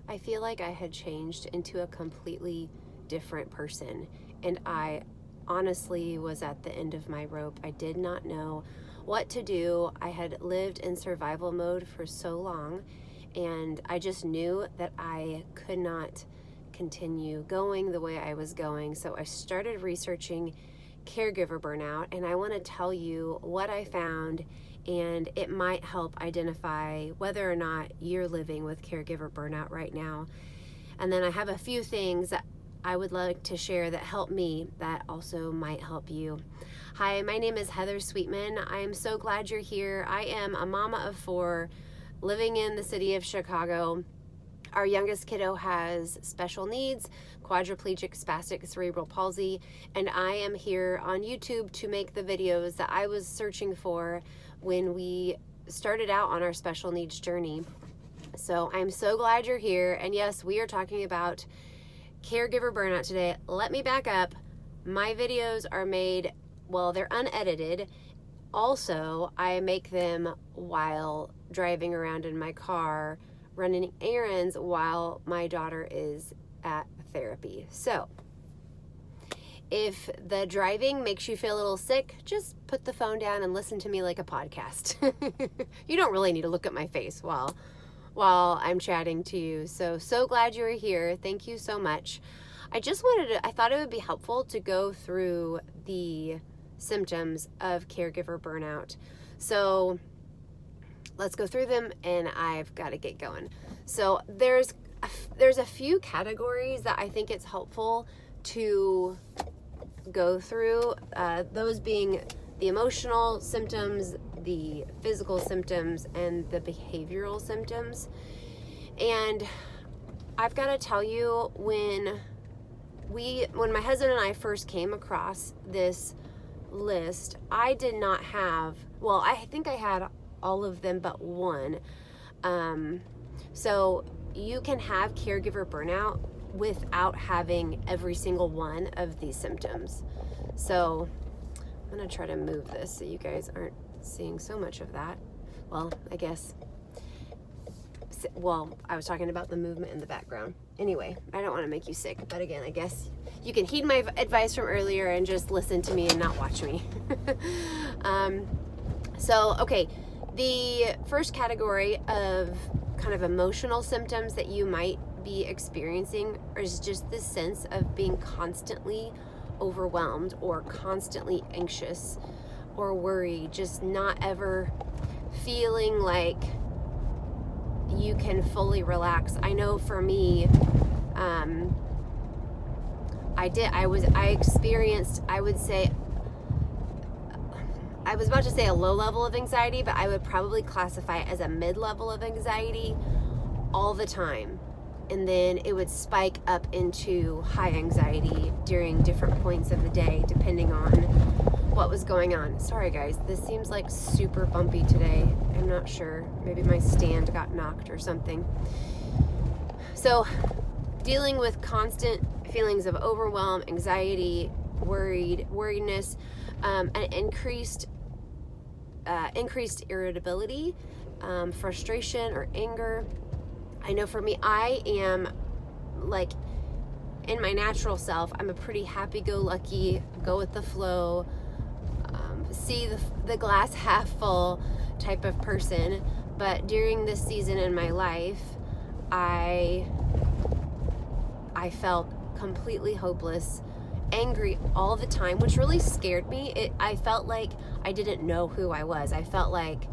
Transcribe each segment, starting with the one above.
I feel like I had changed into a completely different person, and I honestly was at the end of my rope. I did not know what to do. I had lived in survival mode for so long, and I just knew that I could not continue going the way I was going. So I started researching caregiver burnout, and I want to tell you what I found, and it might help identify whether or not you're living with caregiver burnout right now. And then I have a few things that I would like to share that help me that also might help you. Hi, my name is Heather Sweetman. I am so glad you're here. I am a mama of 4 living in the city of Chicago. Our youngest kiddo has special needs, quadriplegic spastic cerebral palsy, and I am here on YouTube to make the videos that I was searching for when we started out on our special needs journey. So I'm so glad you're here. And yes, we are talking about caregiver burnout today. Let me back up. My videos are made, well, they're unedited. Also, I make them while driving around in my car, running errands while my daughter is at therapy. So if the driving makes you feel a little sick, just put the phone down and listen to me like a podcast. You don't really need to look at my face while I'm chatting to you. So glad you were here. Thank you so much. I thought it would be helpful to go through the symptoms of caregiver burnout. So let's go through them, and I've got to get going. So there's a few categories that I think it's helpful to go through, those being the emotional symptoms, the physical symptoms, and the behavioral symptoms. And I've got to tell you, when my husband and I first came across this list, I did not have, well, I think I had all of them but one. So you can have caregiver burnout without having every single one of these symptoms. So I'm going to try to move this so you guys aren't seeing so much of that. Well, I was talking about the movement in the background. Anyway, I don't want to make you sick, but again, I guess you can heed my advice from earlier and just listen to me and not watch me. Okay, the first category of kind of emotional symptoms that you might be experiencing is just this sense of being constantly overwhelmed or constantly anxious or worried, just not ever feeling like you can fully relax. I know for me, I experienced, I would say, I was about to say a low level of anxiety, but I would probably classify it as a mid-level of anxiety all the time. And then it would spike up into high anxiety during different points of the day, depending on what was going on. Sorry guys, this seems like super bumpy today. I'm not sure. Maybe my stand got knocked or something. So dealing with constant feelings of overwhelm, anxiety, worriedness, and increased irritability, frustration or anger. I know for me, I am like in my natural self, I'm a pretty happy-go-lucky, go with the flow, see the glass half full type of person. But during this season in my life, I felt completely hopeless, angry all the time, which really scared me. I felt like I didn't know who I was. I felt like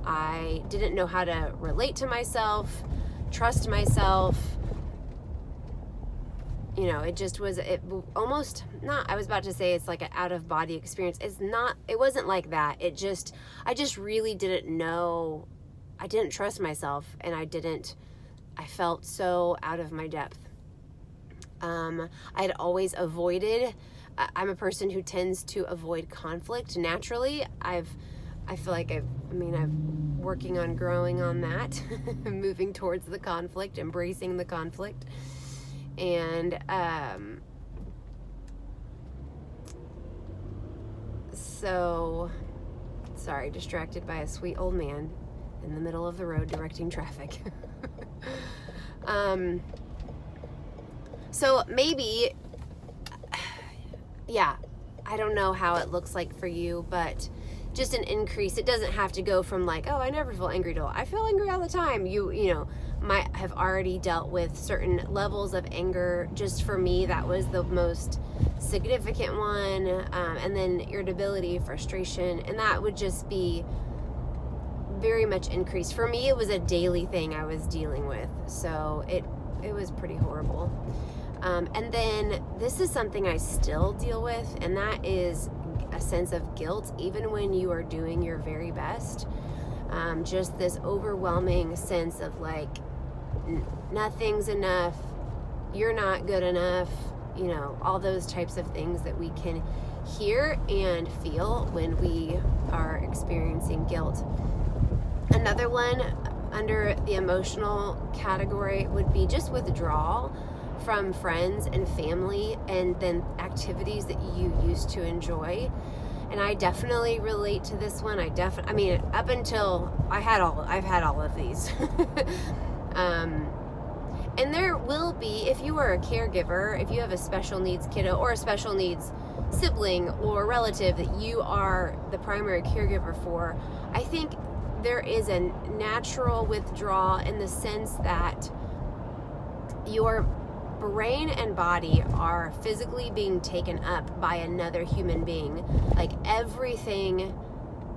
I didn't know how to relate to myself, trust myself. You know, it almost not, I was about to say it's like an out-of-body experience. It wasn't like that. I just really didn't know. I didn't trust myself, and I felt so out of my depth. I'd always avoided, I'm a person who tends to avoid conflict naturally. I feel like I'm working on growing on that, moving towards the conflict, embracing the conflict. And, sorry, distracted by a sweet old man in the middle of the road directing traffic. So maybe, yeah, I don't know how it looks like for you, but just an increase. It doesn't have to go from like, oh, I never feel angry to I feel angry all the time. You know, might have already dealt with certain levels of anger. Just for me, that was the most significant one. And then irritability, frustration, and that would just be very much increased. For me, it was a daily thing I was dealing with. So it was pretty horrible. And then this is something I still deal with, and that is a sense of guilt, even when you are doing your very best. Just this overwhelming sense of like, nothing's enough, you're not good enough, you know, all those types of things that we can hear and feel when we are experiencing guilt. Another one under the emotional category would be just withdrawal from friends and family, and then activities that you used to enjoy. And I definitely relate to this one. I mean, up until I've had all of these. And there will be, if you are a caregiver, if you have a special needs kiddo or a special needs sibling or relative that you are the primary caregiver for, I think there is a natural withdrawal in the sense that your brain and body are physically being taken up by another human being. Like everything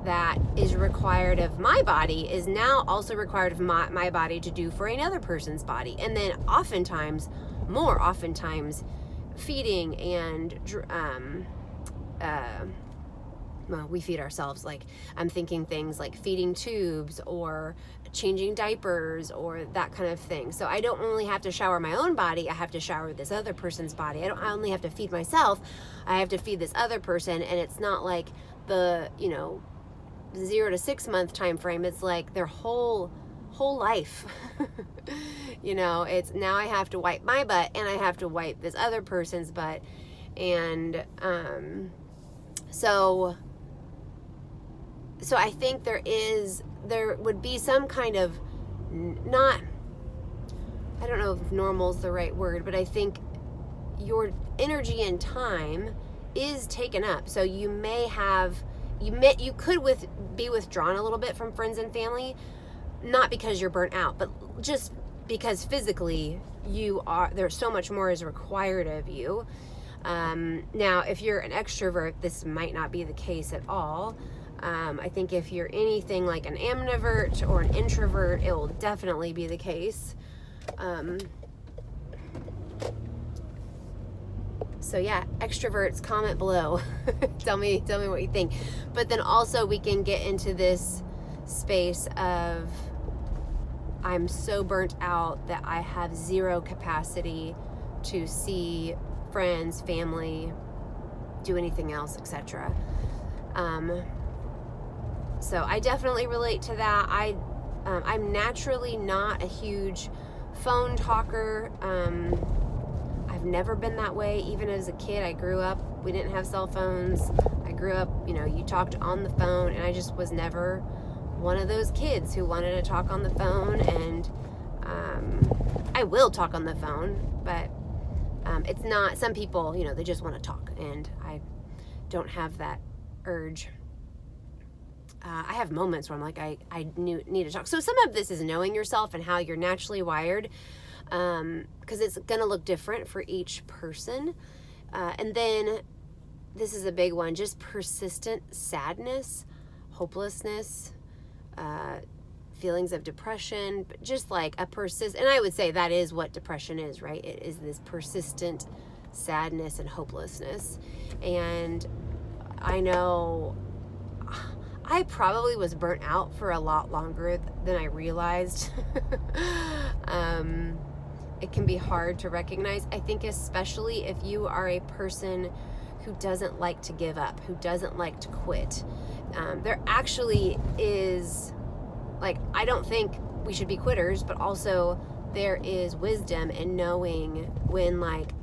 that is required of my body is now also required of my body to do for another person's body. And then more oftentimes, feeding and well, we feed ourselves. Like, I'm thinking things like feeding tubes or changing diapers or that kind of thing. So I don't only have to shower my own body, I have to shower this other person's body. I only have to feed myself, I have to feed this other person. And it's not like the, 0 to 6 month time frame. It's like their whole life. It's now I have to wipe my butt and I have to wipe this other person's butt. And so I think there would be some kind of I don't know if normal is the right word, but I think your energy and time is taken up. So you could be withdrawn a little bit from friends and family, not because you're burnt out, but just because physically there's so much more is required of you. Now, if you're an extrovert, this might not be the case at all. I think if you're anything like an ambivert or an introvert, it will definitely be the case. So yeah, extroverts, comment below. tell me what you think. But then also we can get into this space of I'm so burnt out that I have zero capacity to see friends, family, do anything else, etc. So I definitely relate to that. I'm naturally not a huge phone talker. I've never been that way. Even as a kid, I grew up, we didn't have cell phones. I grew up, you talked on the phone, and I just was never one of those kids who wanted to talk on the phone. And I will talk on the phone, but it's not, some people, they just want to talk, and I don't have that urge. I have moments where I'm like, I need to talk. So some of this is knowing yourself and how you're naturally wired, because it's going to look different for each person. And then this is a big one, just persistent sadness, hopelessness, feelings of depression, but just like and I would say that is what depression is, right? It is this persistent sadness and hopelessness. And I know I probably was burnt out for a lot longer than I realized. It can be hard to recognize. I think especially if you are a person who doesn't like to give up, who doesn't like to quit. There actually is, I don't think we should be quitters, but also there is wisdom in knowing when,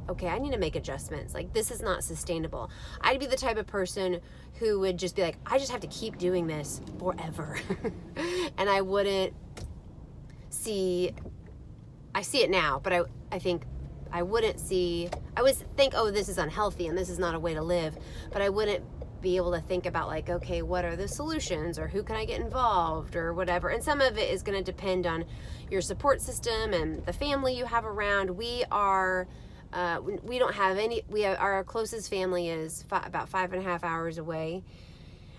okay, I need to make adjustments. This is not sustainable. I'd be the type of person who would just be like, I just have to keep doing this forever. And I wouldn't see I see it now, but I think I would think, oh, this is unhealthy and this is not a way to live, but I wouldn't be able to think about like, okay, what are the solutions, or who can I get involved, or whatever. And some of it is going to depend on your support system and the family you have around. We don't have any, our closest family is about 5.5 hours away.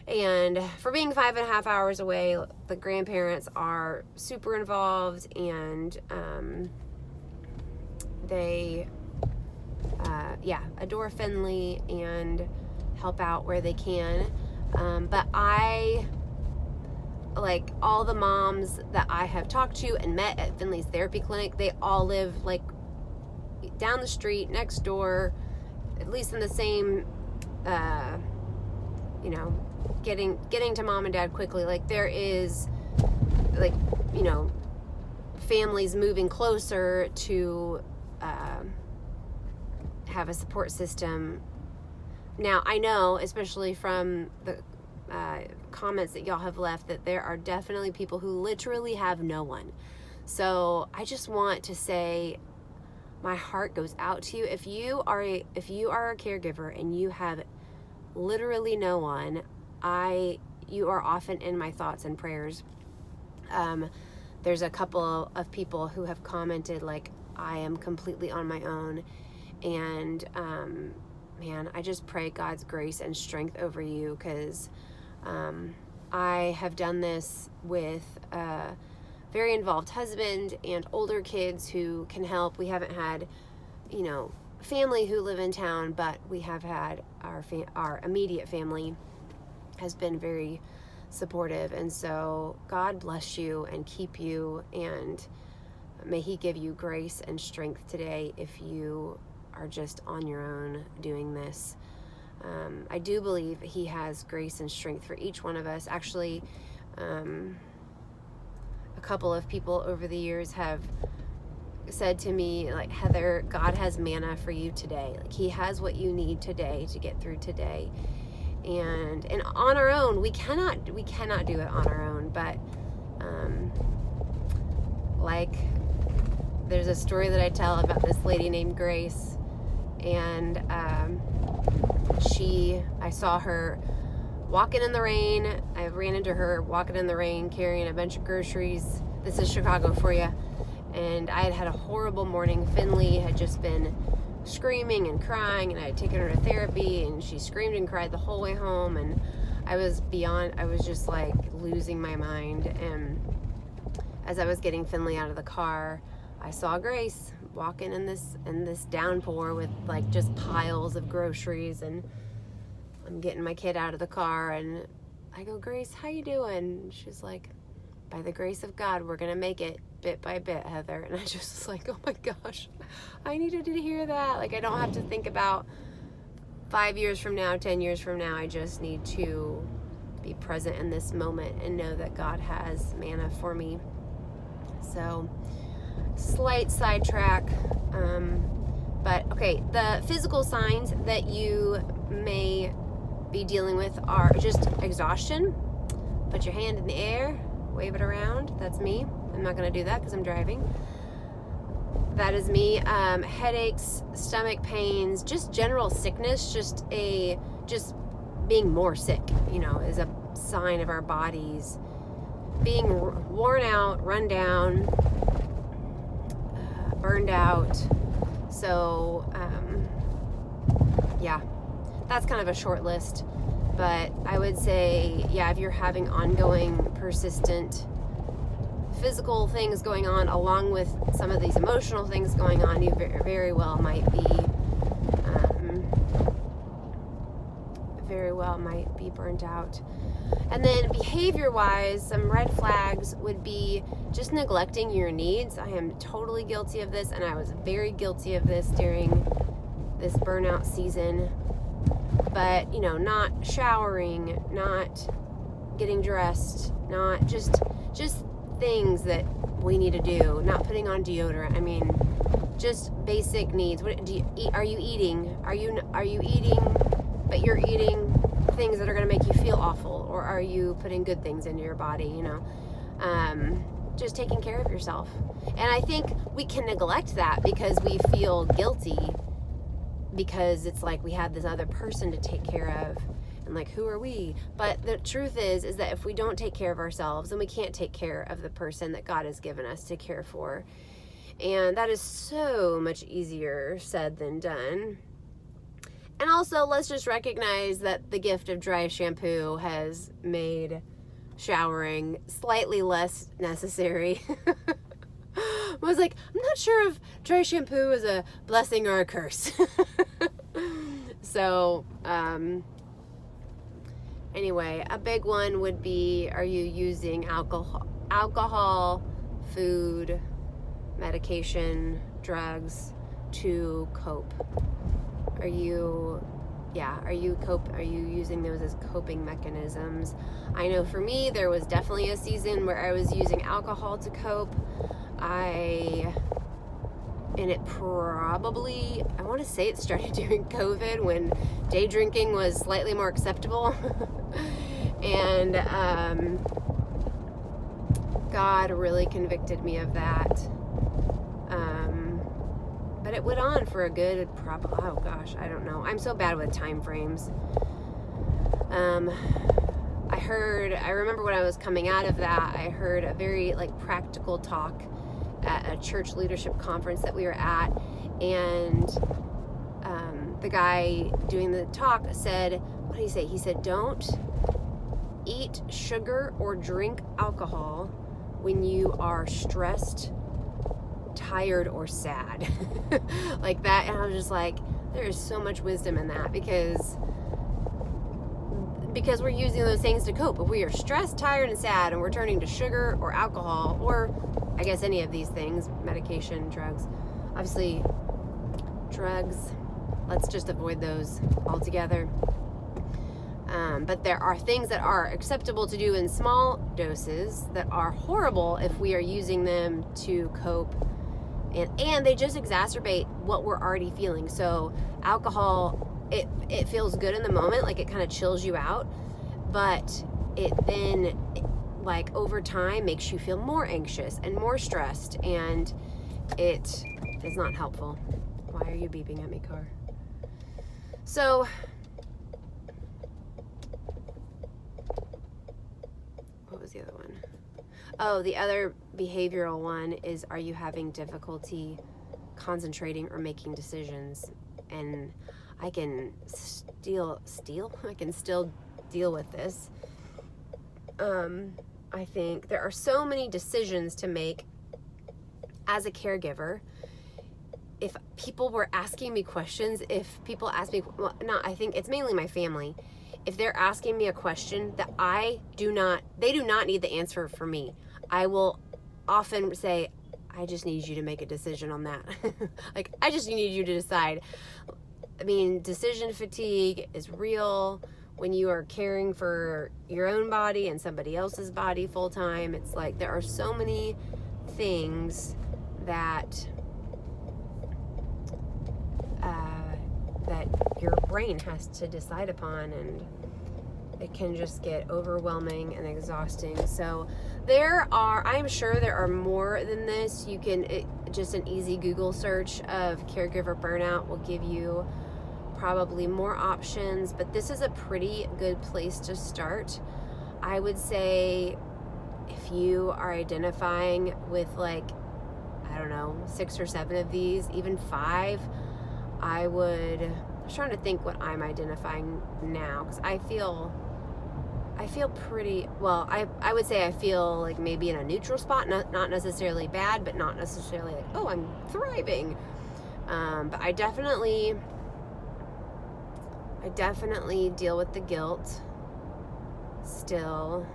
And for being 5.5 hours away, the grandparents are super involved, and they adore Finley and help out where they can. But I, like, all the moms that I have talked to and met at Finley's therapy clinic, they all live like down the street, next door, at least in the same getting to mom and dad quickly. Like, there is, like, families moving closer to have a support system. Now, I know, especially from the comments that y'all have left, that there are definitely people who literally have no one. So I just want to say, my heart goes out to you. If you are a caregiver and you have literally no one, you are often in my thoughts and prayers. There's a couple of people who have commented like, I am completely on my own, and man, I just pray God's grace and strength over you, because I have done this with a very involved husband and older kids who can help. We haven't had, family who live in town, but we have had our immediate family has been very supportive. And so God bless you and keep you, and may He give you grace and strength today if you are just on your own doing this. I do believe He has grace and strength for each one of us. Actually, a couple of people over the years have said to me, like, Heather, God has manna for you today. Like, He has what you need today to get through today. And on our own, we cannot do it on our own. But like, there's a story that I tell about this lady named Grace, and I saw her walking in the rain. I ran into her walking in the rain carrying a bunch of groceries. This is Chicago for you. And I had a horrible morning. Finley had just been screaming and crying, and I had taken her to therapy, and she screamed and cried the whole way home, and I was just like losing my mind. And as I was getting Finley out of the car, I saw Grace walking in this downpour with like just piles of groceries, and I'm getting my kid out of the car, and I go, Grace, how you doing? She's like, by the grace of God, we're gonna make it bit by bit, Heather. And I just was like, oh my gosh, I needed to hear that. Like, I don't have to think about 5 years from now, 10 years from now. I just need to be present in this moment and know that God has manna for me. So, slight sidetrack, but okay, the physical signs that you may be dealing with are just exhaustion. Put your hand in the air, wave it around. That's me. I'm not going to do that because I'm driving. That is me. Headaches, stomach pains, just general sickness, just being more sick, is a sign of our bodies being worn out, run down, burned out. So, that's kind of a short list. But I would say, if you're having ongoing, persistent physical things going on, along with some of these emotional things going on, you very well might be burnt out. And then behavior-wise, some red flags would be just neglecting your needs. I am totally guilty of this, and I was very guilty of this during this burnout season. But, not showering, not getting dressed, not just things that we need to do, not putting on deodorant. I mean, just basic needs. What do you eat? Are you eating? Are you eating, but you're eating things that are going to make you feel awful, or are you putting good things into your body? just taking care of yourself. And I think we can neglect that because we feel guilty, because it's like we had this other person to take care of, and like, who are we? But the truth is that if we don't take care of ourselves, then we can't take care of the person that God has given us to care for. And that is so much easier said than done. And also, let's just recognize that the gift of dry shampoo has made showering slightly less necessary. I was like, I'm not sure if dry shampoo is a blessing or a curse. So, anyway, a big one would be, are you using alcohol, food, medication, drugs to cope? Are you using those as coping mechanisms? I know for me, there was definitely a season where I was using alcohol to cope. I want to say it started during COVID, when day drinking was slightly more acceptable. And God really convicted me of that. But it went on for a good, I don't know. I'm so bad with time frames. I remember when I was coming out of that, I heard a very practical talk at a church leadership conference that we were at, and the guy doing the talk said, what did he say? He said, don't eat sugar or drink alcohol when you are stressed, tired, or sad. Like that. And I was just like, there is so much wisdom in that, because we're using those things to cope. If we are stressed, tired, and sad, and we're turning to sugar or alcohol, or I guess any of these things, medication, drugs. Obviously, drugs, let's just avoid those altogether. But there are things that are acceptable to do in small doses that are horrible if we are using them to cope. And they just exacerbate what we're already feeling. So alcohol, it feels good in the moment, like it kind of chills you out, but it then, over time, makes you feel more anxious and more stressed, and it is not helpful. Why are you beeping at me, car? So, what was the other one? Oh, the other behavioral one is, are you having difficulty concentrating or making decisions? And I can still deal with this. I think there are so many decisions to make as a caregiver. If people were asking me questions, if people ask me, I think it's mainly my family. If they're asking me a question that they do not need the answer for me, I will often say, I just need you to make a decision on that. I just need you to decide. I mean, decision fatigue is real when you are caring for your own body and somebody else's body full time. It's like there are so many things that your brain has to decide upon, and it can just get overwhelming and exhausting. So I'm sure there are more than this. You can, just an easy Google search of caregiver burnout will give you probably more options, but this is a pretty good place to start. I would say if you are identifying with 6 or 7 of these, even 5, I'm trying to think what I'm identifying now, because I feel pretty well. I would say I feel maybe in a neutral spot, not necessarily bad, but not necessarily oh, I'm thriving. But I definitely deal with the guilt still.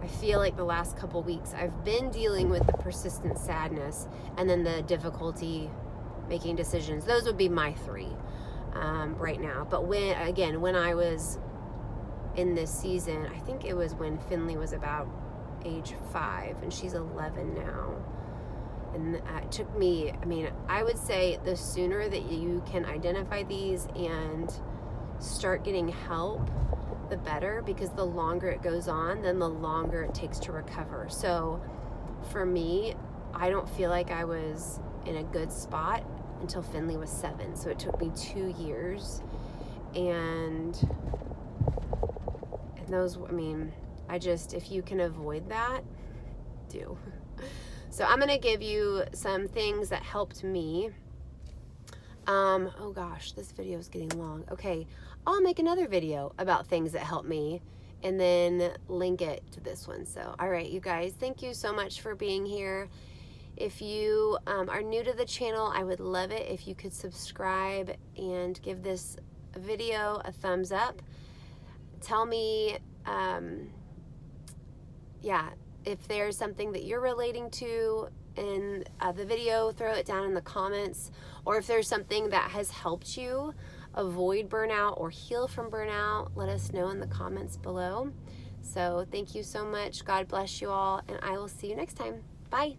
I feel like the last couple weeks I've been dealing with the persistent sadness and then the difficulty making decisions. Those would be my 3 right now. But when I was in this season, I think it was when Finley was about age 5 and she's 11 now. And it took me, I would say the sooner that you can identify these and start getting help, the better, because the longer it goes on, then the longer it takes to recover. So for me, I don't feel like I was in a good spot until Finley was 7. So it took me 2 years. And those, I mean, if you can avoid that, do. So I'm going to give you some things that helped me. Oh gosh, this video is getting long. Okay, I'll make another video about things that helped me and then link it to this one. So, all right, you guys, thank you so much for being here. If you are new to the channel, I would love it if you could subscribe and give this video a thumbs up. Tell me, if there's something that you're relating to in the video, throw it down in the comments. Or if there's something that has helped you avoid burnout or heal from burnout, let us know in the comments below. So thank you so much. God bless you all, and I will see you next time. Bye.